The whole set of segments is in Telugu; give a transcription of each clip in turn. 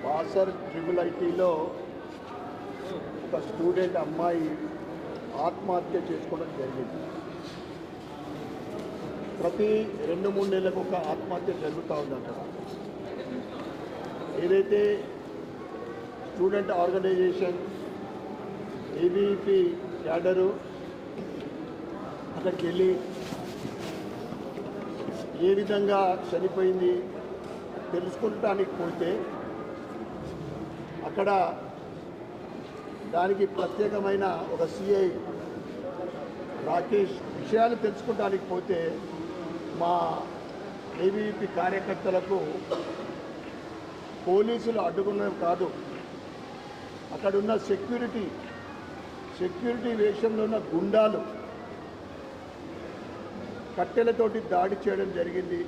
బాసర్ ట్రిపుల్ ఐటీలో ఒక స్టూడెంట్ అమ్మాయి ఆత్మహత్య చేసుకోవడం జరిగింది. ప్రతి 2-3 నెలలకు ఒక ఆత్మహత్య జరుగుతూ ఉంది అక్కడ. ఏదైతే స్టూడెంట్ ఆర్గనైజేషన్ ఏబీపీ క్యాడరు అక్కడికి వెళ్ళి ఏ విధంగా చనిపోయింది తెలుసుకుంటానికి పోతే అక్కడ దానికి ప్రత్యేకమైన ఒక సిఐ రాకేష్ విషయాలు తెలుసుకోవడానికి పోతే మా ఏబీపీ కార్యకర్తలకు పోలీసులు అడ్డుకున్నది కాదు, అక్కడున్న సెక్యూరిటీ వేషంలో ఉన్న గుండాలు కట్టెలతోటి దాడి చేయడం జరిగింది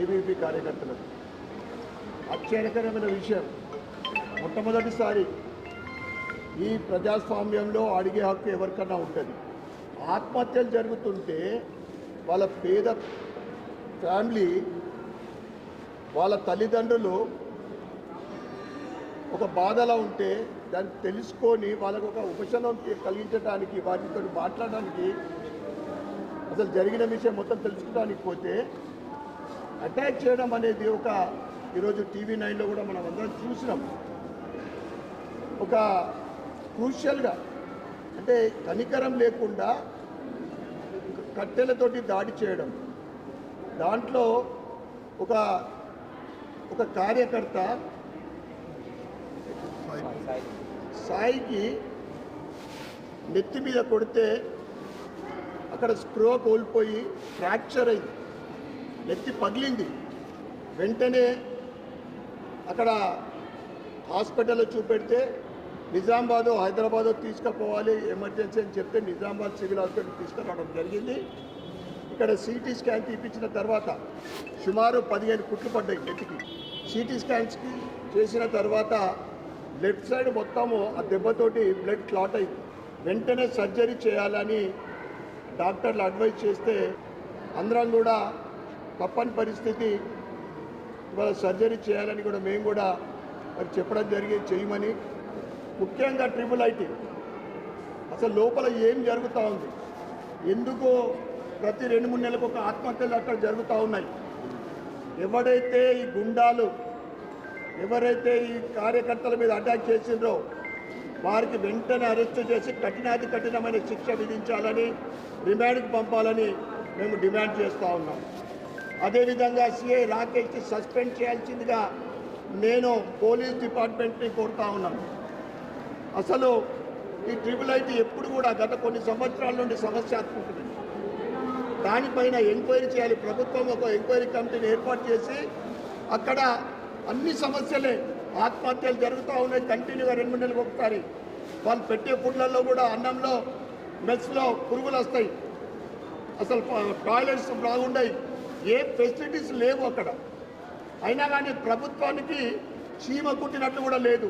ఏబీపీ కార్యకర్తలకు. ఆశ్చర్యకరమైన విషయం, మొట్టమొదటిసారి ఈ ప్రజాస్వామ్యంలో అడిగే హక్కు ఎవరికన్నా ఉంటుంది. ఆత్మహత్యలు జరుగుతుంటే వాళ్ళ పేద ఫ్యామిలీ, వాళ్ళ తల్లిదండ్రులు ఒక బాధలో ఉంటే దాన్ని తెలుసుకొని వాళ్ళకు ఒక ఉపశమనం కలిగించడానికి, వాటితో మాట్లాడడానికి, అసలు జరిగిన విషయం మొత్తం తెలుసుకోవడానికి పోతే అటాక్ చేయడం అనేది ఒక ఈరోజు టీవీ 9లో కూడా మనం అందరం చూసినాం. ఒక క్రూషియల్గా అంటే కనికరం లేకుండా కట్టెలతోటి దాడి చేయడం. దాంట్లో ఒక కార్యకర్త సాయికి నెత్తి మీద కొడితే అక్కడ స్ప్రో కోల్పోయి ఫ్రాక్చర్ అయింది, నెత్తి పగిలింది. వెంటనే అక్కడ హాస్పిటల్లో చూపెడితే నిజామాబాదో హైదరాబాదో తీసుకుపోవాలి ఎమర్జెన్సీ అని చెప్తే నిజామాబాద్ సివిల్ హాస్పిటల్ తీసుకురావడం జరిగింది. ఇక్కడ సిటీ స్కాన్ తీపించిన తర్వాత సుమారు 15 కుట్లు పడ్డాయి నెత్తికి. సిటీ స్కాన్స్కి చేసిన తర్వాత లెఫ్ట్ సైడ్ మొత్తము ఆ దెబ్బతోటి బ్లడ్ క్లాట్ అయింది. వెంటనే సర్జరీ చేయాలని డాక్టర్లు అడ్వైజ్ చేస్తే అందరం కూడా తప్పని పరిస్థితి, ఇవాళ సర్జరీ చేయాలని కూడా మేము కూడా మరి చెప్పడం జరిగేది చేయమని. ముఖ్యంగా ట్రిపుల్ ఐటీ అసలు లోపల ఏం జరుగుతూ ఉంది, ఎందుకో ప్రతి 2-3 నెలలకు ఒక ఆత్మహత్యలు అక్కడ జరుగుతూ ఉన్నాయి. ఎవరైతే ఈ గుండాలు, ఎవరైతే ఈ కార్యకర్తల మీద అటాక్ చేసిండ్రో వారికి వెంటనే అరెస్ట్ చేసి కఠినమైన శిక్ష విధించాలని, రిమాండ్కి పంపాలని మేము డిమాండ్ చేస్తూ ఉన్నాం. అదేవిధంగా సిఐ రాకేష్ని సస్పెండ్ చేయాల్సిందిగా నేను పోలీస్ డిపార్ట్మెంట్ని కోరుతా ఉన్నాను. అసలు ఈ ట్రిపుల్ ఐటీ ఎప్పుడు కూడా గత కొన్ని సంవత్సరాల నుండి సమస్యాత్మకం, దానిపైన ఎంక్వైరీ చేయాలి. ప్రభుత్వం ఒక ఎంక్వైరీ కమిటీని ఏర్పాటు చేసి అక్కడ అన్ని సమస్యలే, ఆత్మహత్యలు జరుగుతూ ఉన్నాయి కంటిన్యూగా 2-3 నెలలకు ఒకసారి. వాళ్ళు పెట్టే ఫుడ్లలో కూడా అన్నంలో మెస్లో పురుగులు వస్తాయి, అసలు టాయిలెట్స్ బాగుండయి, ఏ ఫెసిలిటీస్ లేవు అక్కడ. అయినా కానీ ప్రభుత్వానికి చీమ కుట్టినట్లు కూడా లేదు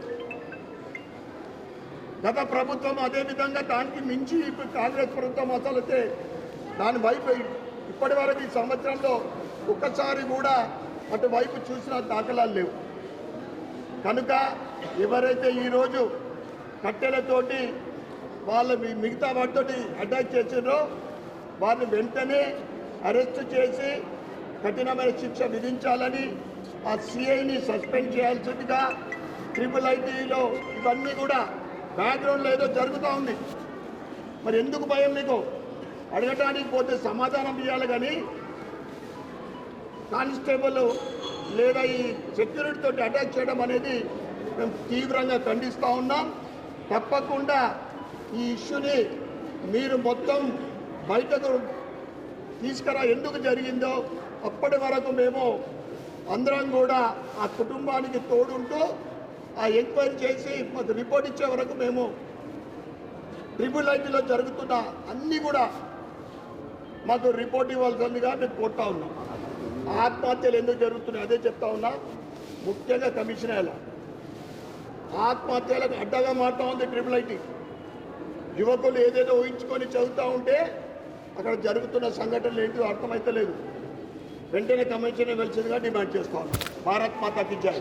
గత ప్రభుత్వం. అదేవిధంగా దానికి మించి ఇప్పుడు కాంగ్రెస్ ప్రభుత్వం అసలైతే దాని వైపు ఇప్పటి వరకు ఈ సంవత్సరంలో ఒక్కసారి కూడా అటువైపు చూసిన దాఖలాలు లేవు. కనుక ఎవరైతే ఈరోజు కట్టెలతోటి వాళ్ళ మిగతా వాటితోటి అటాక్ చేసిండ్రో వారిని వెంటనే అరెస్ట్ చేసి కఠినమైన శిక్ష విధించాలని, ఆ సిఐని సస్పెండ్ చేయాల్సిందిగా. ట్రిపుల్ ఐటీలో ఇవన్నీ కూడా బ్యాక్గ్రౌండ్లో ఏదో జరుగుతూ ఉంది. మరి ఎందుకు భయం మీకు? అడగటానికి పోతే సమాధానం ఇవ్వాలి, కానీ కానిస్టేబుల్ లేదా ఈ సెక్యూరిటీతో అటాక్ చేయడం అనేది మేము తీవ్రంగా ఖండిస్తూ ఉన్నాం. తప్పకుండా ఈ ఇష్యూని మీరు మొత్తం బయటకు తీసుకురా, ఎందుకు జరిగిందో అప్పటి వరకు మేము అందరం కూడా ఆ కుటుంబానికి తోడుంటూ ఆ ఎంక్వైరీ చేసి మాకు రిపోర్ట్ ఇచ్చే వరకు మేము ట్రిపుల్ ఐటీలో జరుగుతున్న అన్నీ కూడా మాకు రిపోర్ట్ ఇవ్వాల్సిందిగా మేము కోరుతా ఉన్నాం. ఆత్మహత్యలు ఎందుకు జరుగుతున్నాయి అదే చెప్తా ఉన్నా. ముఖ్యంగా కమిషనర్ల ఆత్మహత్యలకు అడ్డగా మారుతూ ఉంది ట్రిపుల్ ఐటీ. యువకులు ఏదేదో ఊహించుకొని చదువుతూ ఉంటే అక్కడ జరుగుతున్న సంఘటనలు ఏంటో అర్థమైతలేదు. వెంటనే కమిషనర్ వెలిసిందిగా డిమాండ్ చేస్తా ఉన్నాం. భారత్ మాతాకి జై.